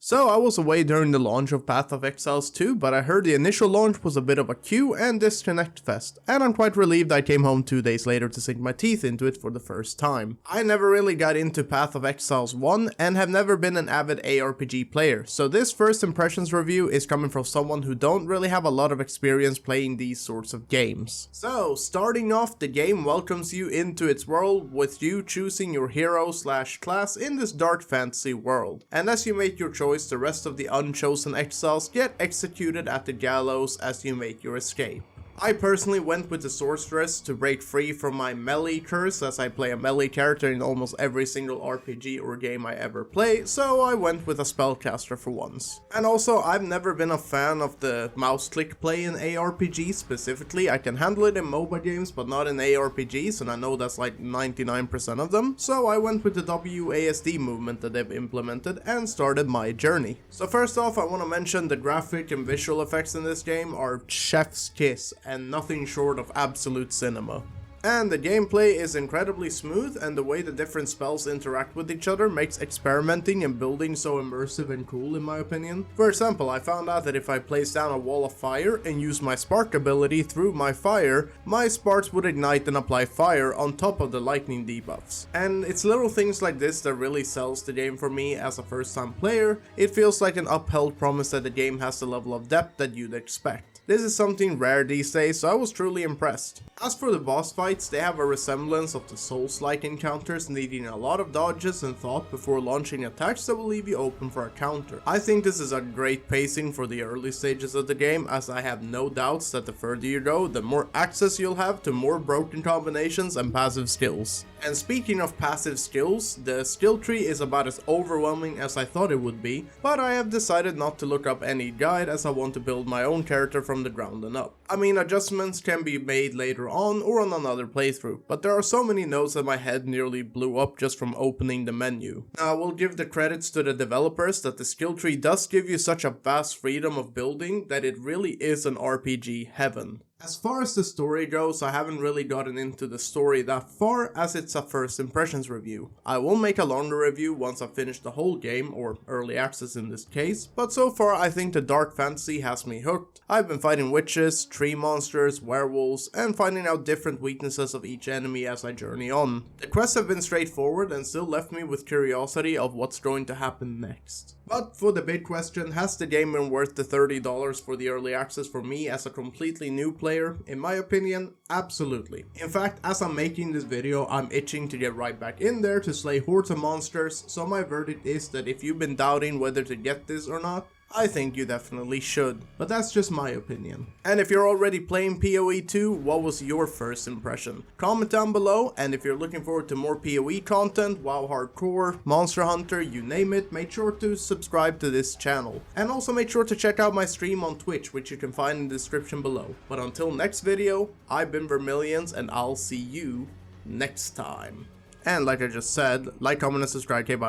So I was away during the launch of Path of Exiles 2, but I heard the initial launch was a bit of a queue and disconnect fest, and I'm quite relieved I came home 2 days later to sink my teeth into it for the first time. I never really got into Path of Exiles 1 and have never been an avid ARPG player, so this first impressions review is coming from someone who don't really have a lot of experience playing these sorts of games. So starting off, the game welcomes you into its world with you choosing your hero/class in this dark fantasy world, and as you make your choice, the rest of the unchosen exiles get executed at the gallows as you make your escape. I personally went with the sorceress to break free from my melee curse, as I play a melee character in almost every single RPG or game I ever play, so I went with a spellcaster for once. And also, I've never been a fan of the mouse click play in ARPG specifically. I can handle it in MOBA games, but not in ARPGs, and I know that's like 99% of them, so I went with the WASD movement that they've implemented and started my journey. So first off, I want to mention the graphic and visual effects in this game are chef's kiss, and nothing short of absolute cinema. And the gameplay is incredibly smooth, and the way the different spells interact with each other makes experimenting and building so immersive and cool in my opinion. For example, I found out that if I place down a wall of fire and use my spark ability through my fire, my sparks would ignite and apply fire on top of the lightning debuffs. And it's little things like this that really sells the game for me as a first time player. It feels like an upheld promise that the game has the level of depth that you'd expect. This is something rare these days, so I was truly impressed. As for the boss fights, they have a resemblance of the Souls-like encounters, needing a lot of dodges and thought before launching attacks that will leave you open for a counter. I think this is a great pacing for the early stages of the game, as I have no doubts that the further you go, the more access you'll have to more broken combinations and passive skills. And speaking of passive skills, the skill tree is about as overwhelming as I thought it would be, but I have decided not to look up any guide as I want to build my own character from the ground and up. I mean, adjustments can be made later on or on another playthrough, but there are so many notes that my head nearly blew up just from opening the menu. Now, I will give the credits to the developers that the skill tree does give you such a vast freedom of building that it really is an RPG heaven. As far as the story goes, I haven't really gotten into the story that far, as it's a first impressions review. I will make a longer review once I finish the whole game, or early access in this case, but so far I think the dark fantasy has me hooked. I've been fighting witches, tree monsters, werewolves, and finding out different weaknesses of each enemy as I journey on. The quests have been straightforward and still left me with curiosity of what's going to happen next. But for the big question, has the game been worth the $30 for the early access for me as a completely new player? In my opinion, absolutely. In fact, as I'm making this video, I'm itching to get right back in there to slay hordes of monsters, so my verdict is that if you've been doubting whether to get this or not, I think you definitely should, but that's just my opinion. And if you're already playing PoE 2, what was your first impression? Comment down below, and if you're looking forward to more PoE content, WoW Hardcore, Monster Hunter, you name it, make sure to subscribe to this channel. And also make sure to check out my stream on Twitch, which you can find in the description below. But until next video, I've been Vermillions, and I'll see you next time. And like I just said, like, comment, and subscribe. Okay, bye.